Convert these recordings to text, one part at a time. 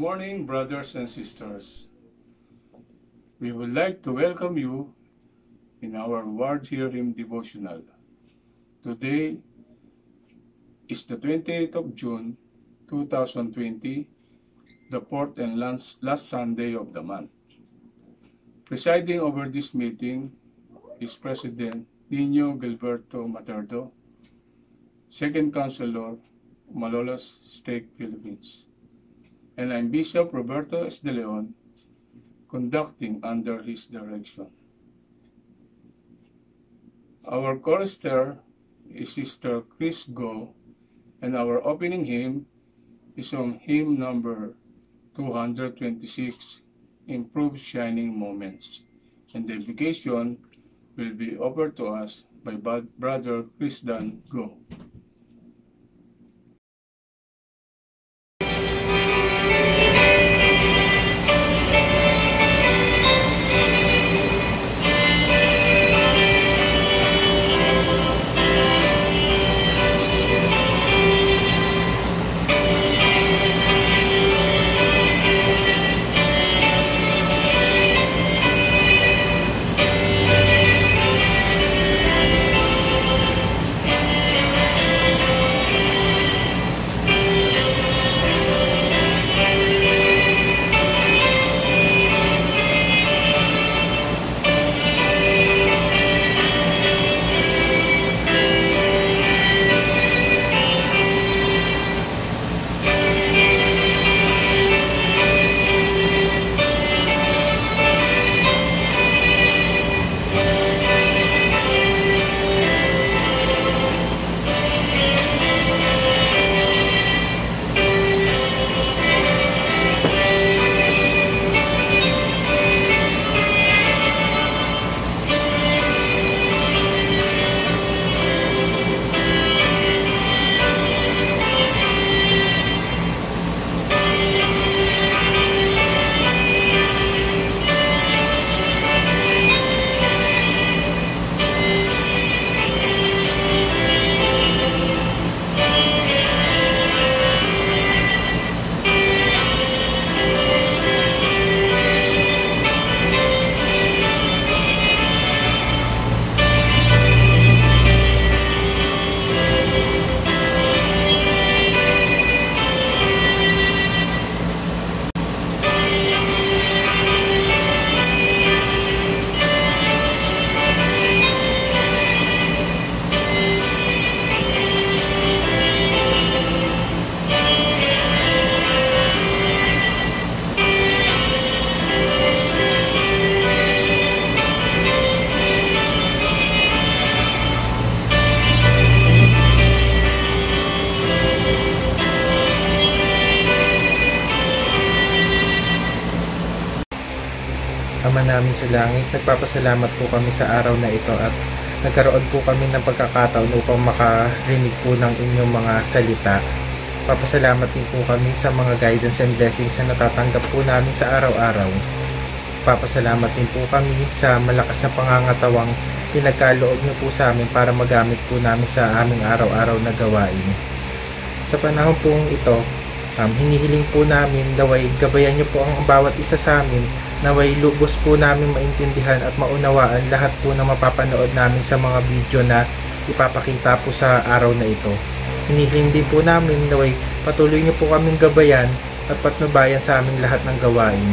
morning, brothers and sisters. We would like to welcome you in our Word Hearing devotional. Today is the 28th of June, 2020, the fourth and last Sunday of the month. Presiding over this meeting is President Nino Gilberto Materdo, Second Counselor, Malolos Stake, Philippines. And I'm Bishop Roberto S. De Leon, conducting under his direction. Our chorister is Sister Chris Go, and our opening hymn is on hymn number 226, Improve Shining Moments. And the invocation will be offered to us by Brother Christian Go. Ama namin sa langit, nagpapasalamat po kami sa araw na ito at nagkaroon po kami ng pagkakataon upang makarinig po ng inyong mga salita. Papasalamat din po kami sa mga guidance and blessings na natatanggap po namin sa araw-araw. Papasalamat din po kami sa malakas na pangangatawang pinagkaloob niyo po sa amin para magamit po namin sa aming araw-araw na gawain. Sa panahon pong ito, hinihiling po namin naway gabayan niyo po ang bawat isa sa amin, naway lubos po namin maintindihan at maunawaan lahat po na mapapanood namin sa mga video na ipapakita po sa araw na ito. Hinihiling din po namin naway patuloy niyo po kaming gabayan at patnubayan sa aming lahat ng gawain.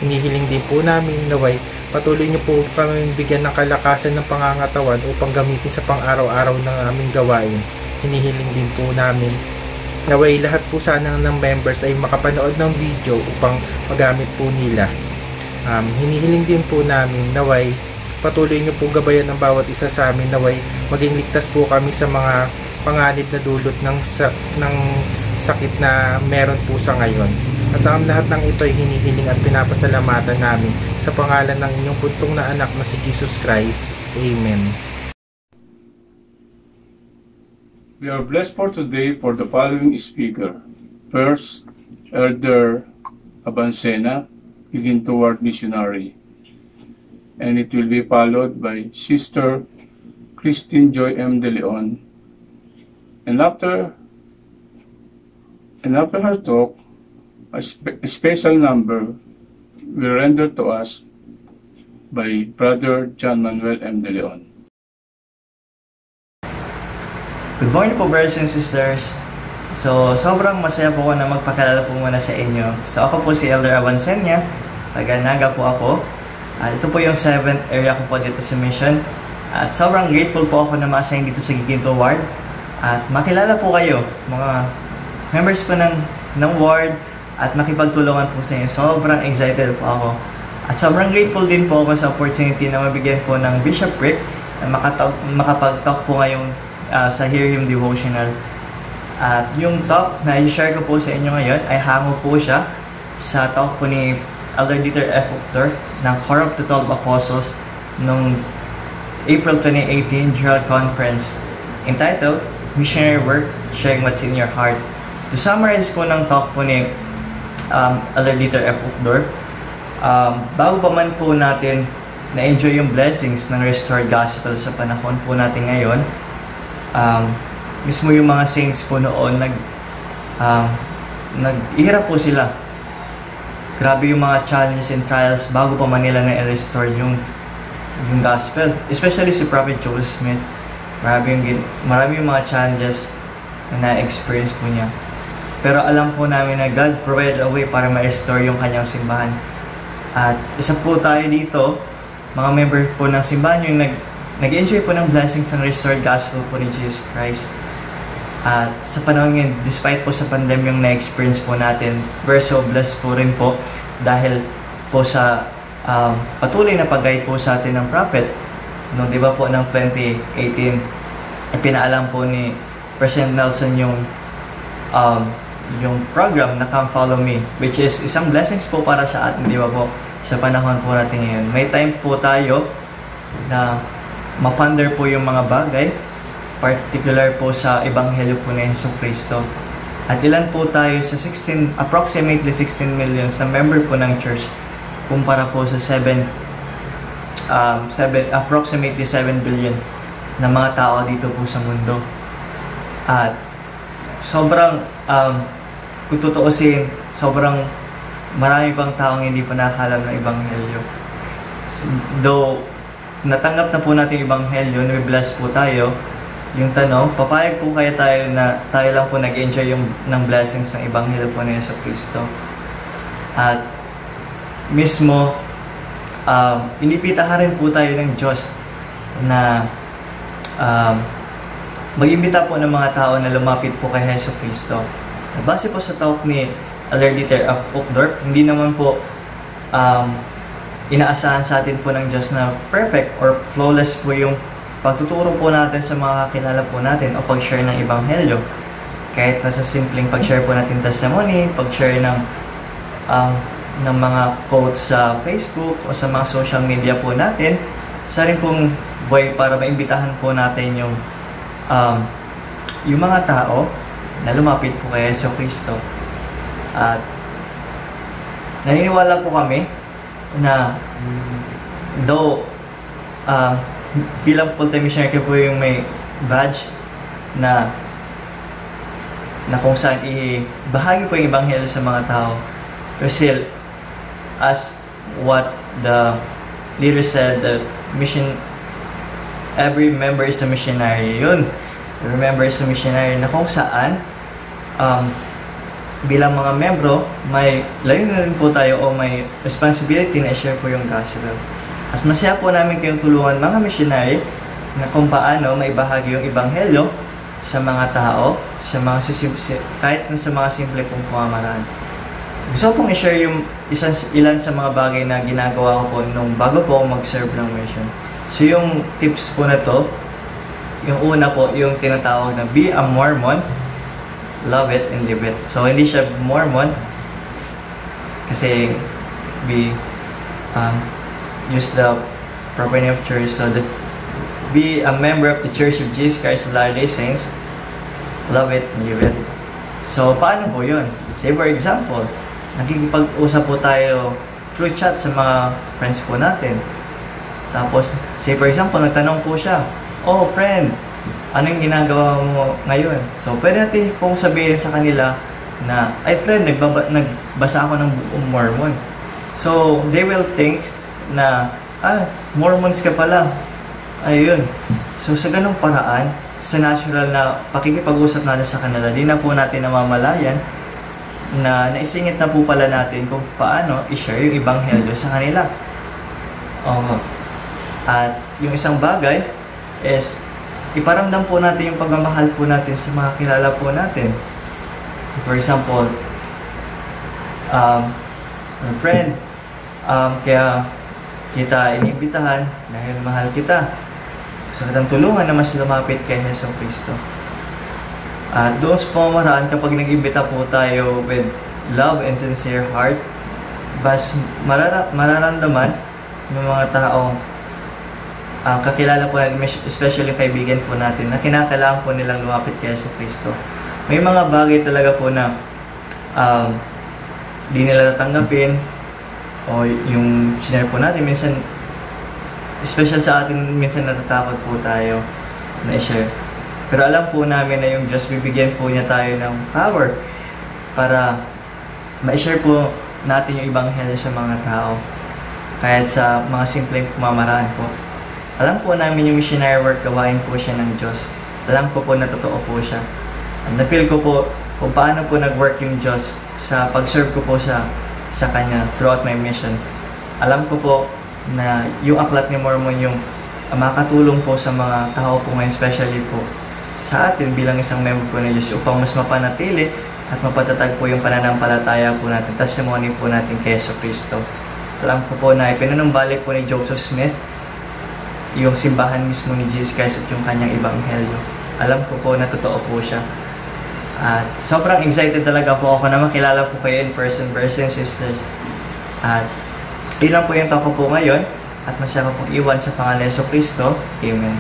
Hinihiling din po namin naway patuloy niyo po kaming bigyan ng kalakasan ng pangangatawan upang gamitin sa pang-araw-araw ng aming gawain. Hinihiling din po namin naway lahat po sana ng members ay makapanood ng video upang magamit po nila. Hinihiling din po namin naway patuloy niyo po gabayan ng bawat isa sa amin naway maging ligtas po kami sa mga panganib na dulot ng sakit na meron po sa ngayon. At ang lahat ng ito ay hinihiling at pinapasalamatan namin sa pangalan ng inyong puntong na anak na si Jesus Christ. Amen. We are blessed for today for the following speaker. First, Elder Abancena, Begin Toward Missionary. And it will be followed by Sister Christine Joy M. De Leon. And after her talk, a special number will render to us by Brother John Manuel M. De Leon. Good morning po, brothers and sisters. So, sobrang masaya po ako na magpakilala po muna sa inyo. So, ako po si Elder Avancenia, taga-Naga po ako. At ito po yung 7th area ko po dito sa mission. At sobrang grateful po ako na ma-assign dito sa Giginto Ward. At makilala po kayo, mga members po ng ward, at makipagtulungan po sa inyo. Sobrang excited po ako. At sobrang grateful din po ako sa opportunity na mabigyan po ng Bishop Rick na makapag-talk po ngayong sa Hear Him Devotional. At yung talk na i-share ko po sa inyo ngayon ay hango po siya sa talk po ni Elder Dieter F. Uchtdorf ng Core of the 12 Apostles noong April 2018 General Conference entitled Missionary Work, Sharing What's in Your Heart. To summarize po ng talk po ni Elder Dieter F. Uchtdorf, bago pa man po natin na-enjoy yung blessings ng Restored Gospel sa panahon po natin ngayon, mismo yung mga saints po noon nag-ihirap po sila. Grabe yung mga challenges and trials bago pa man nila na-restore yung gospel. Especially si Prophet Joel Smith. Marami yung mga challenges na na-experience po niya. Pero alam po namin na God provided a way para ma-restore yung kanyang simbahan. At isa po tayo dito, mga member po ng simbahan yung nag-enjoy po ng blessings ng Restored Gospel po ni Jesus Christ. At sa panahon ngayon, despite po sa pandemyang na-experience po natin, we're so blessed po rin po dahil po sa patuloy na pag-guide po sa atin ng Prophet. No, di ba po ng 2018, pinaalam po ni President Nelson yung program na Come Follow Me, which is isang blessings po para sa atin, di ba po, sa panahon po natin ngayon. May time po tayo na maponder po yung mga bagay, particular po sa Ebanghelyo po ni Jesucristo. At ilan po tayo sa approximately 16 million na member po ng church kumpara po sa approximately 7 billion na mga tao dito po sa mundo. At sobrang, kung tutuusin, sobrang marami pang taong hindi pa nakakalam ng Ebanghelyo. Though natanggap na po natin yung Ebanghelyo, na-bless po tayo, yung tanong, papayag po kaya tayo na tayo lang po nag-enjoy ng blessings ng Ebanghelyo po ni Jesucristo. At mismo, inibitahan rin po tayo ng Diyos na mag-imbita po ng mga tao na lumapit po kay Jesucristo. Base po sa talk ni Elder Dieter F. Uchtdorf, hindi naman po inaasahan sa atin po ng Diyos na perfect or flawless po yung pagtuturo po natin sa mga kakilala po natin o pag-share ng Ebanghelyo. Kahit nasa simpleng pag-share po natin testimony, pag-share ng mga quotes sa Facebook o sa mga social media po natin, isa rin pong way para maimbitahan po natin yung mga tao na lumapit po kay Jesucristo. At naniniwala po kami na though bilang full-time missionary po yung may badge na kung saan ibahagi po yung Ebanghelyo sa mga tao, pero still, as what the leader said, the mission, every member is a missionary. Yun, every member is a missionary, na kung saan bilang mga membro, may layunin rin po tayo o may responsibility na i-share po yung gospel. At masaya po namin kayong tulungan mga missionary na kung paano maibahagi yung Ebanghelyo sa mga tao, kahit sa mga simple pong pamamaraan. Gusto pong i-share yung ilan sa mga bagay na ginagawa ko po nung bago po ako mag-serve ng mission. So yung tips po na to, yung una po, yung tinatawag na be a Mormon, love it and live it. So hindi siya Mormon kasi use the proper name of church. So be a member of the Church of Jesus Christ of Latter-day Saints, love it and live it. So paano po yun? Say for example, nakikipag-usap po tayo through chat sa mga friends po natin. Tapos, say for example, nagtanong po siya, "Oh friend, ano yung ginagawa mo ngayon?" So pwede natin pong sabihin sa kanila na, ay friend, nagbasa ako ng Book of Mormon. So, they will think na, Mormons ka pala. Ayun. So, sa ganung paraan, sa natural na pakikipag-usap natin sa kanila, di na po natin namamalayan na naisingit na po pala natin kung paano i-share yung Ebanghelyo sa kanila. At yung isang bagay is, iparamdam po natin yung pagmamahal po natin sa mga kilala po natin. For example, friend, kaya kita iniimbitahan dahil mahal kita. So, kitang tulungan na mas lumapit kay Hesus Kristo. At doon sa pamamaraan, kapag nag-imbita po tayo with love and sincere heart, bas mararamdaman ng mga taong kakilala po natin, especially kaibigan po natin, na kinakailangan po nilang lumapit kay Hesus Kristo. May mga bagay talaga po na di nila tatanggapin, o yung sinare po natin, minsan, special sa atin, minsan natatakot po tayo na i-share. Pero alam po namin na yung Diyos, bibigyan po niya tayo ng power para ma-share po natin yung Ebanghelyo sa mga tao. Kahit sa mga simpleng pamamaraan po. Alam po namin yung missionary work, gawain po siya ng Diyos. Alam ko po na totoo po siya. Na-feel ko po kung paano po nag-work yung Diyos sa pag-serve ko po sa Kanya throughout my mission. Alam ko po na yung aklat ni Mormon yung makatulong po sa mga tao po ngayon, especially po sa atin bilang isang member po ng Diyos, upang mas mapanatili at mapatatag po yung pananampalataya po natin, testimony po natin kay Hesus Kristo. Alam ko po na ipinanumbalik po ni Joseph Smith yung simbahan mismo ni Jesus Christ at yung kanyang Ebanghelyo. Alam ko po na totoo po siya. At sobrang excited talaga po ako na makilala po kayo in person, brothers and sisters. At ilan po yung tako po ngayon, at masaya ko pong iwan sa pangalan ni Hesus Kristo. Amen.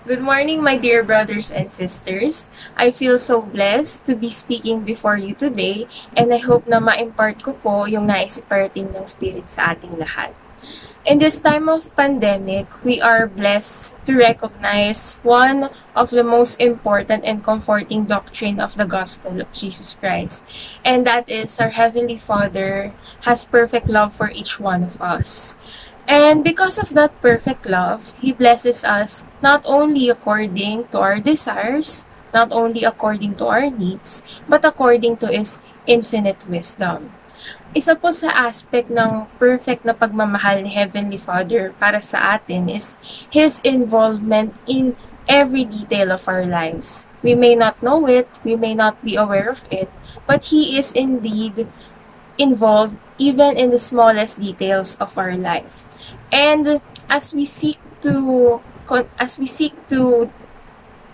Good morning, my dear brothers and sisters. I feel so blessed to be speaking before you today, and I hope na ma-impart ko po yung naisiparating ng Spirit sa ating lahat. In this time of pandemic, we are blessed to recognize one of the most important and comforting doctrine of the gospel of Jesus Christ. And that is our Heavenly Father has perfect love for each one of us. And because of that perfect love, He blesses us not only according to our desires, not only according to our needs, but according to His infinite wisdom. Isa po sa aspect ng perfect na pagmamahal ni Heavenly Father para sa atin is His involvement in every detail of our lives. We may not know it, we may not be aware of it, but He is indeed involved even in the smallest details of our life. And as we seek to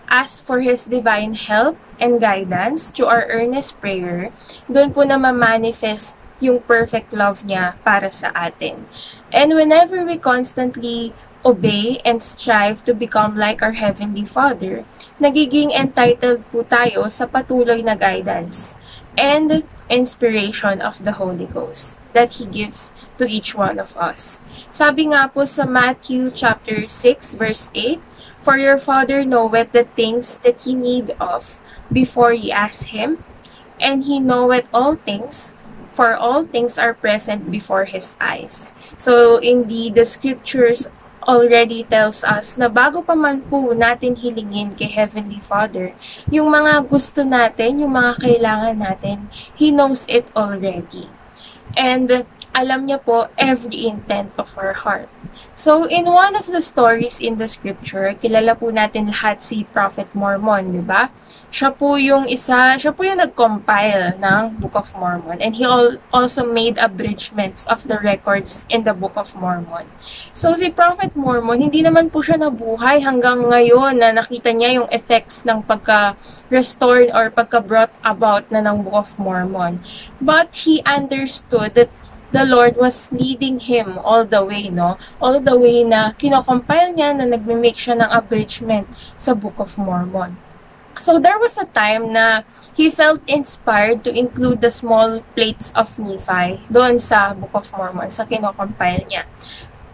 ask for His divine help and guidance through our earnest prayer, doon po na ma-manifest yung perfect love niya para sa atin. And whenever we constantly obey and strive to become like our Heavenly Father, nagiging entitled po tayo sa patuloy na guidance and inspiration of the Holy Ghost that He gives to each one of us. Sabi nga po sa Matthew chapter 6 verse 8, "For your Father knoweth the things that ye need of before ye ask Him, and He knoweth all things, for all things are present before His eyes." So, indeed, the scriptures already tells us na bago pa man po natin hilingin kay Heavenly Father, yung mga gusto natin, yung mga kailangan natin, He knows it already. And alam niya po every intent of our heart. So, in one of the stories in the scripture, kilala po natin lahat si Prophet Mormon, di ba? Siya po yung nag-compile ng Book of Mormon. And he also made abridgments of the records in the Book of Mormon. So, si Prophet Mormon, hindi naman po siya nabuhay hanggang ngayon na nakita niya yung effects ng pagka-restored or pagka-brought about na ng Book of Mormon. But he understood that the Lord was leading him all the way, no? All the way na kinocompile niya na nagme-make siya ng abridgment sa Book of Mormon. So there was a time na he felt inspired to include the small plates of Nephi doon sa Book of Mormon, sa kinocompile niya.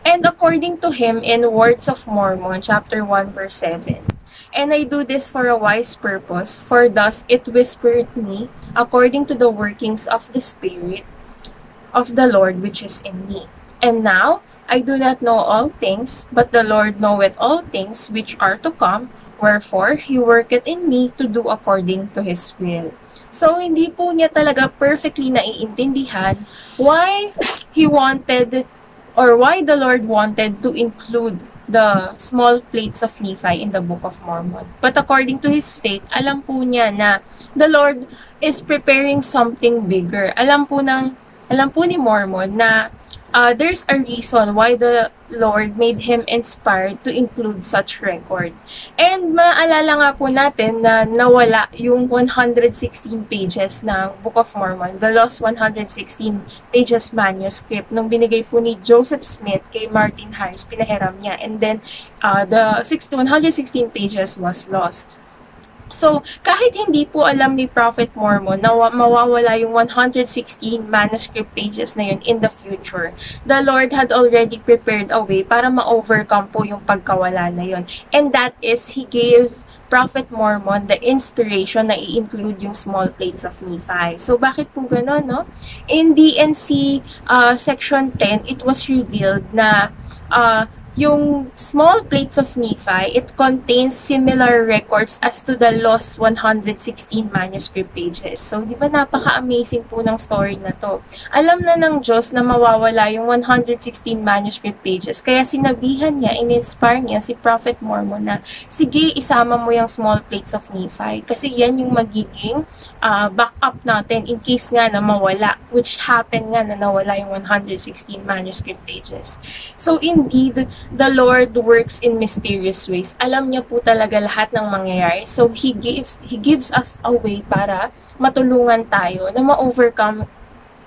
And according to him, in Words of Mormon, chapter 1, verse 7, And I do this for a wise purpose, for thus it whispered me, according to the workings of the Spirit of the Lord which is in me. And now I do not know all things, but the Lord knoweth all things which are to come, wherefore He worketh in me to do according to His will. So, hindi po niya talaga perfectly naiintindihan why He wanted, or why the Lord wanted to include the small plates of Nephi in the Book of Mormon. But according to his faith, alam po niya na the Lord is preparing something bigger. Alam po ni Mormon na there's a reason why the Lord made him inspired to include such record. And maalala nga po natin na nawala yung 116 pages ng Book of Mormon, the lost 116 pages manuscript nung binigay po ni Joseph Smith kay Martin Harris, pinahiram niya. And then the 116 pages was lost. So, kahit hindi po alam ni Prophet Mormon na mawawala yung 116 manuscript pages na yun in the future, the Lord had already prepared a way para ma-overcome po yung pagkawala na yun. And that is, He gave Prophet Mormon the inspiration na i-include yung small plates of Nephi. So, bakit po gano'n, no? In DNC Section 10, it was revealed na yung small plates of Nephi, it contains similar records as to the lost 116 manuscript pages. So, di ba napaka-amazing po ng story na to? Alam na ng Diyos na mawawala yung 116 manuscript pages. Kaya sinabihan niya, in-inspire niya si Prophet Mormon na, sige, isama mo yung small plates of Nephi. Kasi yan yung magiging backup natin in case nga na mawala. Which happened nga na nawala yung 116 manuscript pages. So, indeed, the Lord works in mysterious ways. Alam niya po talaga lahat ng mangyayari. So, He gives us a way para matulungan tayo na ma-overcome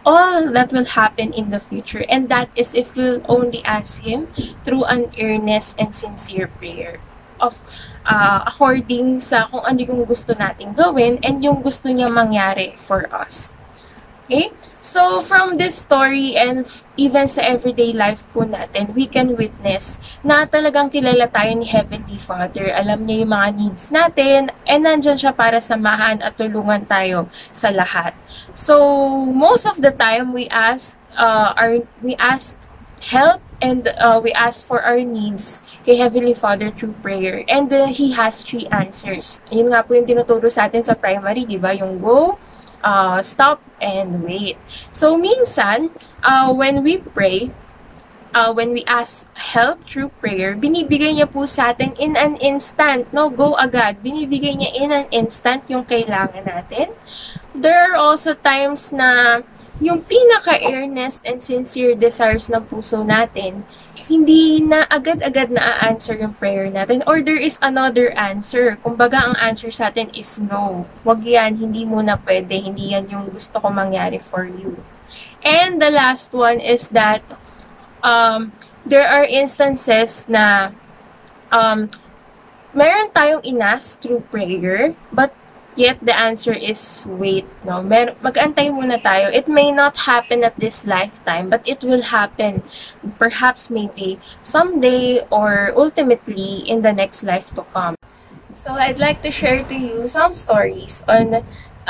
all that will happen in the future. And that is if we'll only ask Him through an earnest and sincere prayer of according sa kung ano yung gusto nating gawin and yung gusto niya mangyari for us. Okay? So, from this story and even sa everyday life po natin, we can witness na talagang kilala tayo ni Heavenly Father. Alam niya yung mga needs natin and nandyan siya para samahan at tulungan tayo sa lahat. So, most of the time, we ask help and we ask for our needs kay Heavenly Father through prayer. And He has 3 answers. Yun nga po yung tinuturo sa atin sa primary, di ba? Yung go, stop, and wait. So, minsan, when we pray, when we ask help through prayer, binibigay niya po sa atin in an instant, no? Go agad. Binibigay niya in an instant yung kailangan natin. There are also times na yung pinaka-earnest and sincere desires ng puso natin, hindi na agad-agad na-answer yung prayer natin. Or there is another answer. Kumbaga, ang answer sa atin is no. Wag yan, hindi mo na pwede. Hindi yan yung gusto ko mangyari for you. And the last one is that there are instances na meron tayong inask through prayer, but yet the answer is wait, no? Mag-antay muna tayo. It may not happen at this lifetime, but it will happen perhaps maybe someday or ultimately in the next life to come. So I'd like to share to you some stories on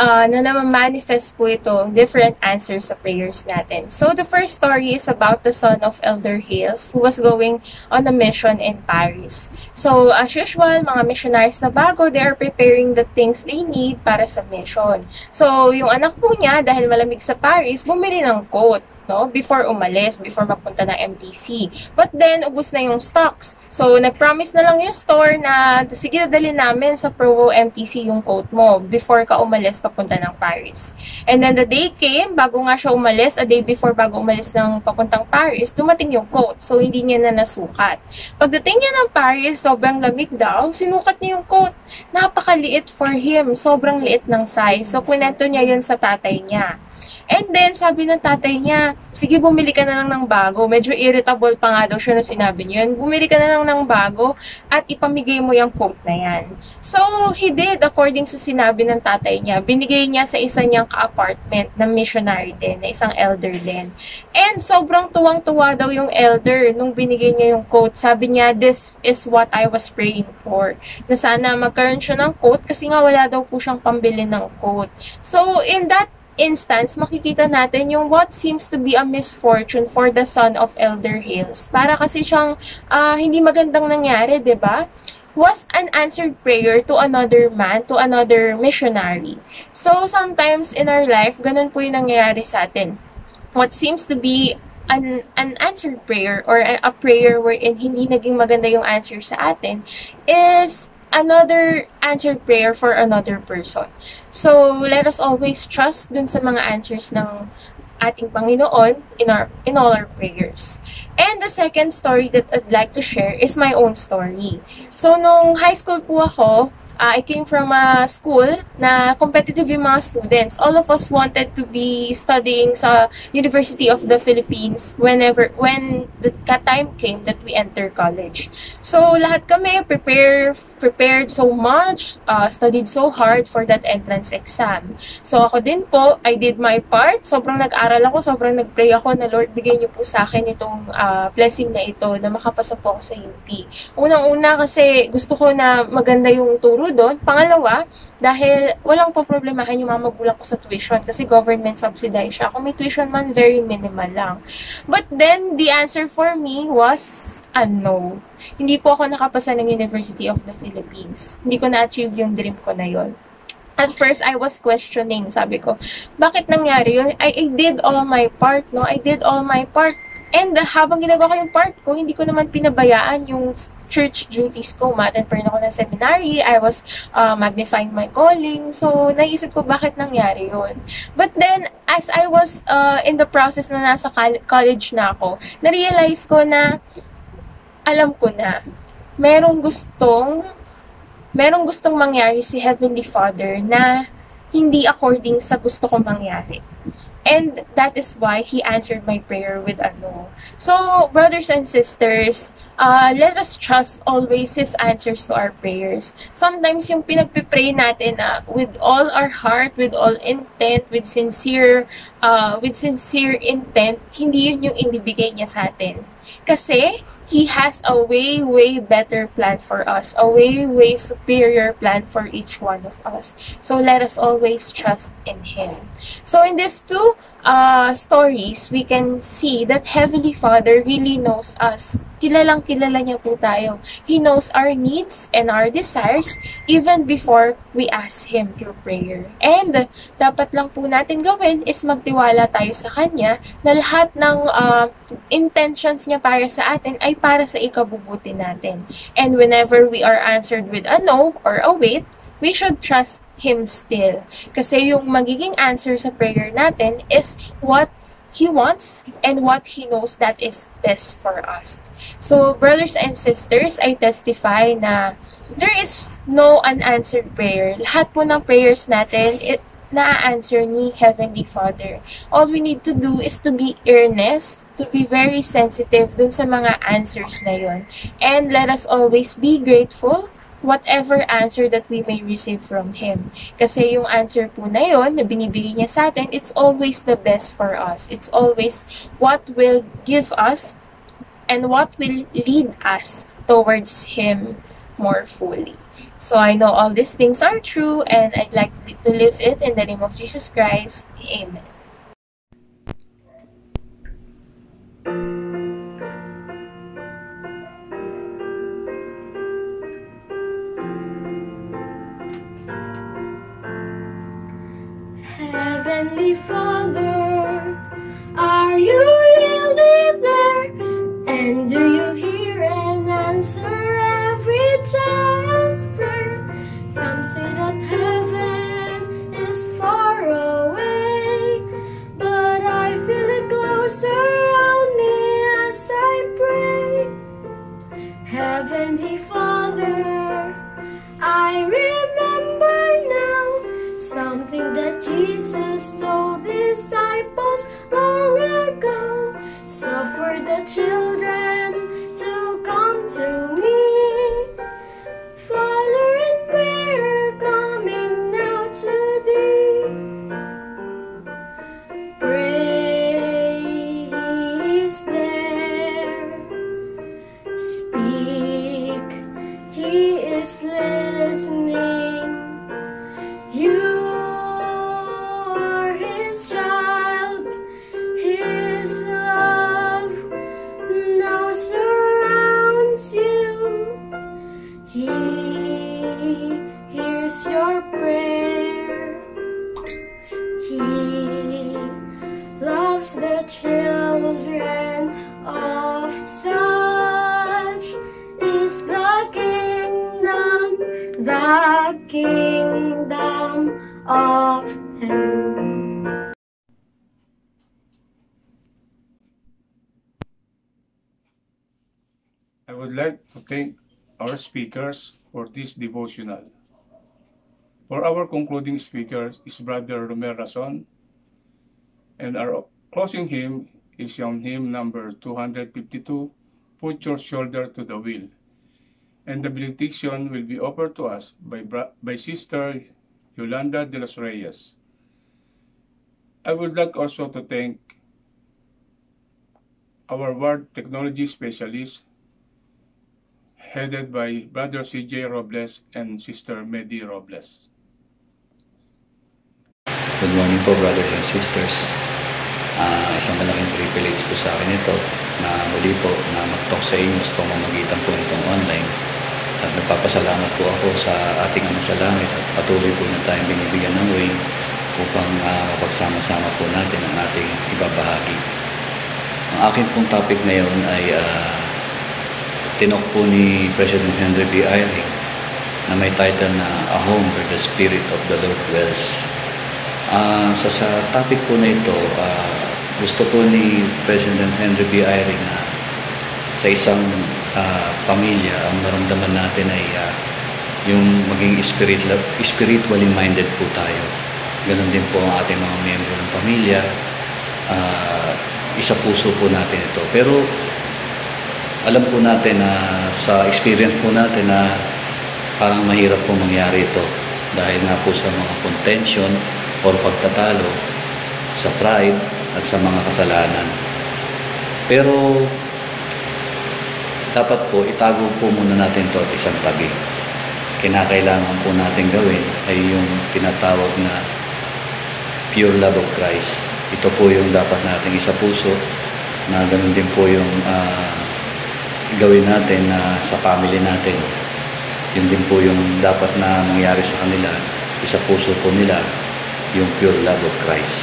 na naman-manifest po ito different answers sa prayers natin. So the first story is about the son of Elder Hales who was going on a mission in Paris. So as usual, mga missionaries na bago, they are preparing the things they need para sa mission. So yung anak po niya, dahil malamig sa Paris, bumili ng coat, no? Before umalis, before magpunta ng MTC. But then, ubos na yung stocks. So, nag-promise na lang yung store na, sige, dadalhin namin sa Provo MTC yung coat mo before ka umalis papunta ng Paris. And then, the day came, bago nga siya umalis, a day before bago umalis ng papuntang Paris, dumating yung coat. So, hindi niya na nasukat. Pagdating niya ng Paris, sobrang lamig daw, sinukat niya yung coat. Napakaliit for him. Sobrang liit ng size. So, kwento niya yun sa tatay niya. And then, sabi ng tatay niya, sige, bumili ka na lang ng bago. Medyo irritable pa nga daw siya nung sinabi niya yun. Bumili ka na lang ng bago at ipamigay mo yung coat na yan. So, he did according sa sinabi ng tatay niya. Binigay niya sa isa niyang ka-apartment na missionary din, na isang elder din. And sobrang tuwang-tuwa daw yung elder nung binigay niya yung coat. Sabi niya, this is what I was praying for. Na sana magkaroon siya ng coat kasi nga wala daw po siyang pambili ng coat. So, in that instance, makikita natin yung what seems to be a misfortune for the son of Elder Hales. Para kasi siyang hindi magandang nangyari, 'di ba? Was an answered prayer to another man, to another missionary. So, sometimes in our life, ganun po yung nangyayari sa atin. What seems to be an answered prayer or a prayer wherein hindi naging maganda yung answer sa atin is another answered prayer for another person. So, let us always trust dun sa mga answers ng ating Panginoon in all our prayers. And the second story that I'd like to share is my own story. So, nung high school po ako, I came from a school na competitive yung mga students. All of us wanted to be studying sa University of the Philippines when the time came that we enter college. So, lahat kami prepared so much, studied so hard for that entrance exam. So, ako din po, I did my part. Sobrang nag-aral ako, sobrang nag-pray ako na Lord, bigay niyo po sa akin itong blessing na ito na makapasa po ako sa UP. Unang-una kasi gusto ko na maganda yung turo doon. Pangalawa, dahil walang po problemahin yung mga magulang ko sa tuition kasi government subsidized siya. Kung may tuition man, very minimal lang. But then, the answer for me was a no. Hindi po ako nakapasa ng University of the Philippines. Hindi ko na-achieve yung dream ko na yon. At first, I was questioning. Sabi ko, bakit nangyari yun? I did all my part, no? I did all my part. And habang ginagawa ko yung part ko, hindi ko naman pinabayaan yung church duties ko. Ma-attend pa rin ako ng seminary. I was magnifying my calling. So, naisip ko bakit nangyari yun. But then, as I was in the process na nasa college na ako, na-realize ko na alam ko na merong gustong mangyari si Heavenly Father na hindi according sa gusto kong mangyari. And that is why He answered my prayer with a no. So, brothers and sisters, let us trust always His answers to our prayers. Sometimes yung pinagpipray natin with all our heart, with all intent, with sincere intent, hindi yun yung ibibigay niya sa atin. Kasi, He has a way, way better plan for us. A way, way superior plan for each one of us. So, let us always trust in Him. So, in these two stories, we can see that Heavenly Father really knows us. Kilalang kilala niya po tayo. He knows our needs and our desires even before we ask Him through prayer. And dapat lang po natin gawin is magtiwala tayo sa Kanya na lahat ng intentions niya para sa atin ay para sa ikabubuti natin. And whenever we are answered with a no or a wait, we should trust Him still. Kasi yung magiging answer sa prayer natin is what He wants and what He knows that is best for us. So, brothers and sisters, I testify na there is no unanswered prayer. Lahat po ng prayers natin, na-answer ni Heavenly Father. All we need to do is to be earnest, to be very sensitive dun sa mga answers na yun. And let us always be grateful whatever answer that we may receive from Him. Kasi yung answer po na yun, na binibigay niya sa atin, it's always the best for us. It's always what will give us and what will lead us towards Him more fully. So I know all these things are true and I'd like to live it in the name of Jesus Christ. Amen. Heavenly Father, are you really there? And do you hear and answer every child's prayer? Some say that heaven is far away, but I feel it close around me as I pray. Heavenly Father, I remember now something that Jesus told His disciples long ago. So for the children to come to me, Father, in prayer coming now to thee. Pray, He is there. Speak, He is listening. You are His child. His love now surrounds you. He hears your prayer. He loves the children of such is the kingdom of Heaven. I would like to thank our speakers for this devotional. For our concluding speaker is Brother Romel Rason, and our closing hymn is on hymn number 252, Put Your Shoulder to the Wheel. And the benediction will be offered to us by Sister Yolanda de los Reyes. I would like also to thank our ward technology specialist, headed by Brother C.J. Robles and Sister Medi Robles. Good morning po, brothers and sisters. Isang malaking privilege po sa akin ito na muli po na mag-talk sa inyo sa pamamagitan po nitong online. At nagpapasalamat po ako sa ating Ama sa Langit at patuloy po na tayong binibigyan ng way upang mapagsama-sama po natin ang ating ibabahagi. Ang akin pong topic ngayon ay tinok po ni President Henry B. Eyring na may title na A Home Where the Spirit of the Lord Dwells. Sa topic po na ito, gusto po ni President Henry B. Eyring na sa isang pamilya, ang maramdaman natin ay yung maging spiritually minded po tayo. Ganon din po ang ating mga miyembro ng pamilya. Isa puso po natin ito. Pero alam po natin na sa experience po natin na parang mahirap po mangyari ito dahil nga po sa mga contention or pagtatalo sa pride at sa mga kasalanan. Pero dapat po itago po muna natin ito at isang tabi. Kinakailangan po natin gawin ay yung tinatawag na pure love of Christ. Ito po yung dapat nating isa puso na ganun din po yung gawin natin sa family natin. Yun din po yung dapat na mangyari sa kanila. Isa puso po nila yung pure love of Christ.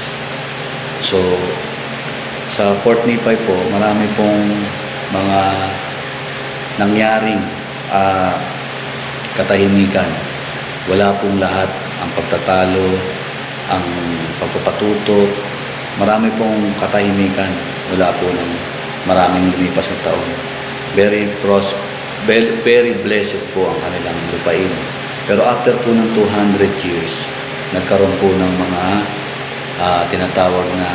So, sa Fort Nipay po, marami pong mga nangyaring katahimikan. Wala pong lahat ang pagtatalo, ang pagpapatuto. Marami pong katahimikan. Wala po ng maraming lumipas na taon. Very blessed po ang kanilang lupain. Pero after po ng 200 years, nagkaroon po ng mga tinatawag na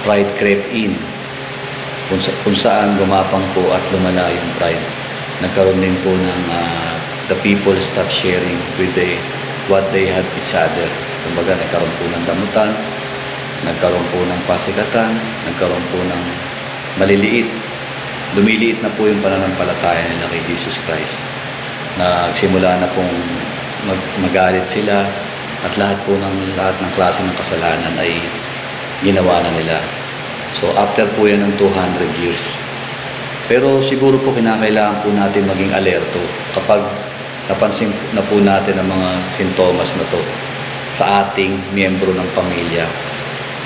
pride crept in, kung saan gumapang po at lumala yung pride. Nagkaroon din po ng the people stop sharing with what they had each other. Kumbaga, nagkaroon po ng damutan, nagkaroon po ng pasikatan, nagkaroon po ng maliliit. Lumiliit na po yung pananampalataya nila kay Jesus Christ. Nagsimula na pong magalit sila at lahat ng klase ng kasalanan ay ginawa na nila. So after po yan ng 200 years. Pero siguro po kinakailangan po natin maging alerto kapag napansin na po natin ang mga sintomas na to sa ating miyembro ng pamilya.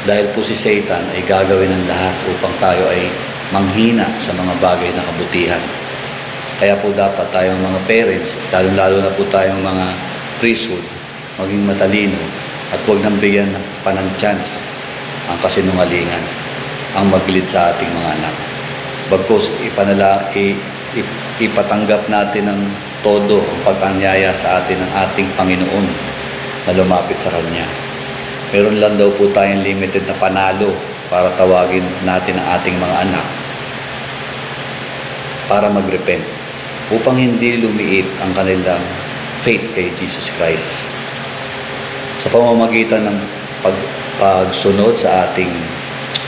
Dahil po si Satan ay gagawin ng lahat upang tayo ay manghina sa mga bagay na kabutihan. Kaya po dapat tayong mga parents, lalo na po tayong mga priesthood, maging matalino at huwag nang bigyan pa ng chance ang kasinungalingan ang maglid sa ating mga anak. Bagkus ipatanggap natin ng todo ang pag-anyaya sa atin ng ating Panginoon na lumapit sa Kanya. meron lang daw po tayong limited na panalo para tawagin natin ang ating mga anak para mag-repent upang hindi lumiit ang kanilang faith kay Jesus Christ. Sa pamamagitan ng pagsunod sa ating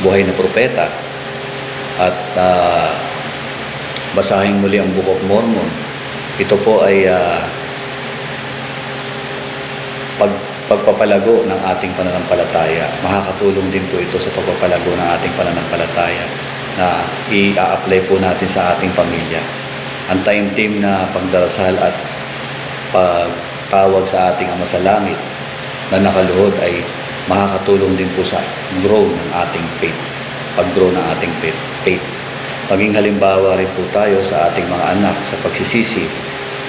buhay na propeta at basahin muli ang Book of Mormon, ito po ay pagpapalago ng ating pananampalataya. Makakatulong din po ito sa pagpapalago ng ating pananampalataya na i-apply po natin sa ating pamilya. Ang time-team na pagdarasal at pagtawag sa ating Ama sa Langit na nakaluhod ay makakatulong din po sa grow ng ating faith, pag-grow ng ating faith. Maging halimbawa rin po tayo sa ating mga anak sa pagsisisi.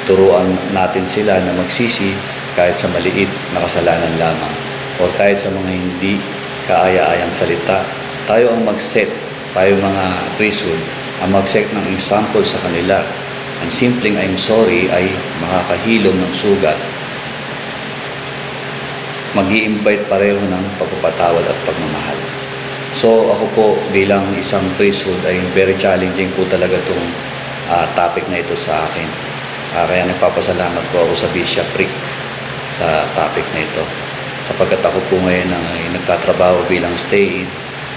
Turuan natin sila na magsisi kahit sa maliit na kasalanan lamang o kahit sa mga hindi kaaya-ayang salita. Tayo ang mag-set, tayo mga priesthood, ang mag-set ng example sa kanila. Ang simpleng I'm sorry ay makakahilom ng sugat. Mag-i-invite pareho ng pagpapatawad at pagmamahal. So ako po bilang isang priesthood ay very challenging po talaga itong topic na ito sa akin. Kaya nagpapasalamat po ako sa bishopric sa topic na ito. Sapagkat ako po ngayon ay nagtatrabaho bilang stay-in,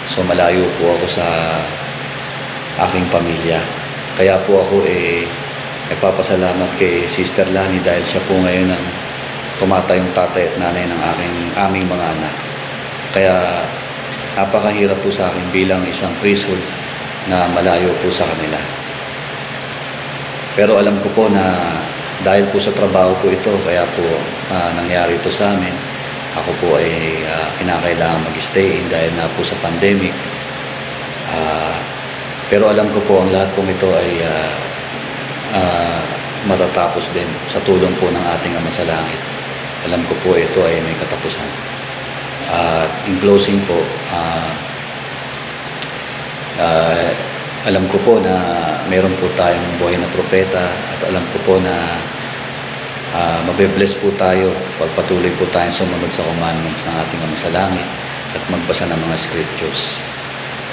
so malayo po ako sa aking pamilya. Kaya po ako nagpapasalamat kay Sister Lani dahil siya po ngayon ang tumatayong tatay at nanay ng aming mga anak. Kaya napakahirap po sa akin bilang isang priesthood na malayo po sa kanila. Pero alam ko po na dahil po sa trabaho po ito, kaya po nangyari ito sa amin. Ako po ay kinakailangan mag-stay in dahil na po sa pandemic. Pero alam ko po ang lahat pong ito ay matatapos din sa tulong po ng ating Ama sa Langit. Alam ko po ito ay may katapusan. In closing po, alam ko po na meron po tayong buhay na propeta at alam ko po na mabe-bless po tayo pagpatuloy po tayong sumunod sa commandments ng ating Ama sa Langit at magbasa ng mga scriptures.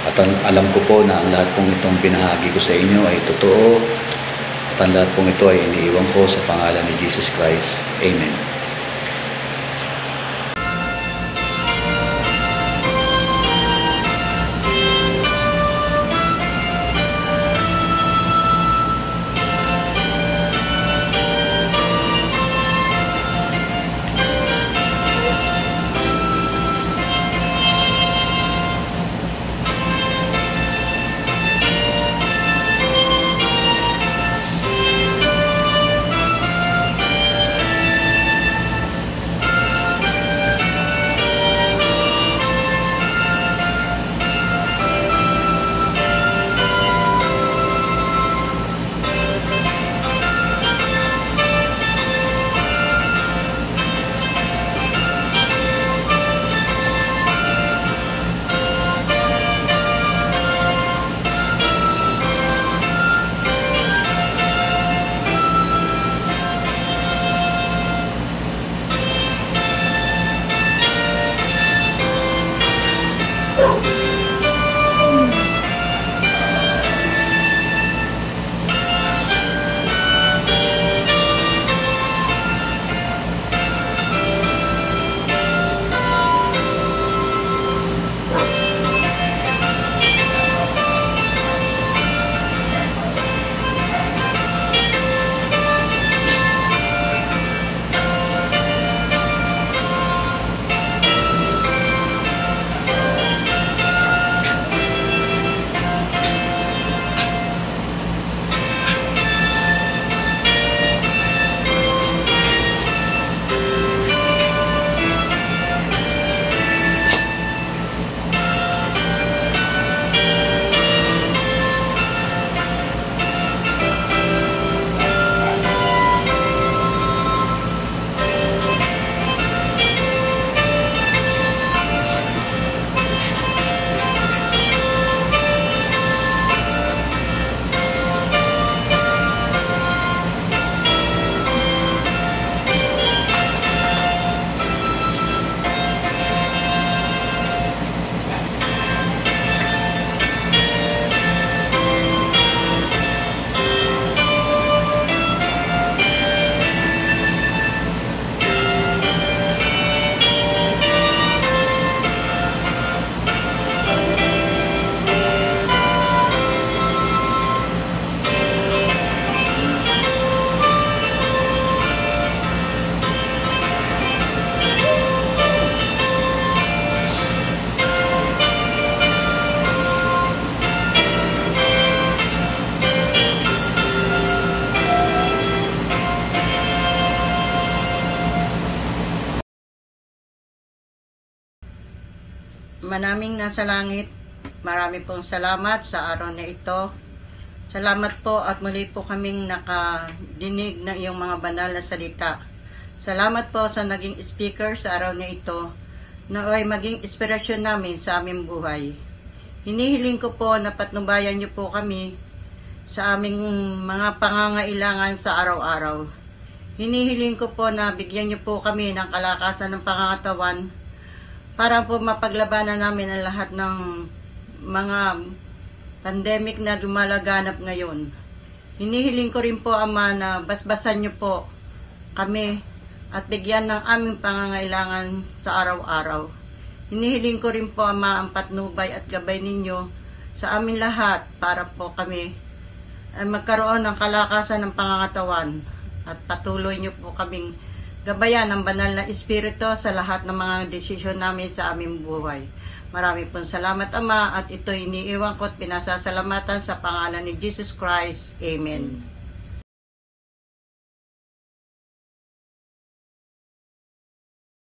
At alam ko po na ang lahat pong itong binahagi ko sa inyo ay totoo at ang lahat pong ito ay iniiwan ko sa pangalan ni Jesus Christ. Amen. manaming nasa langit, marami pong salamat sa araw na ito. Salamat po at muli po kaming nakadinig ng iyong mga banal na salita. Salamat po sa naging speaker sa araw na ito, na ay maging inspirasyon namin sa aming buhay. Hinihiling ko po na patnubayan niyo po kami sa aming mga pangangailangan sa araw-araw. Hinihiling ko po na bigyan niyo po kami ng kalakasan ng pangangatawan para po mapaglabanan namin ang lahat ng mga pandemic na lumalaganap ngayon. Hinihiling ko rin po, Ama, na basbasan niyo po kami at bigyan ng aming pangangailangan sa araw-araw. Hinihiling ko rin po, Ama, ang patnubay at gabay ninyo sa amin lahat para po kami ay magkaroon ng kalakasan ng pangangatawan at patuloy niyo po kaming gabayan ng banal na Espiritu sa lahat ng mga desisyon namin sa aming buhay. Marami pong salamat, Ama, at ito iniiwan ko at pinasasalamatan sa pangalan ni Jesus Christ. Amen.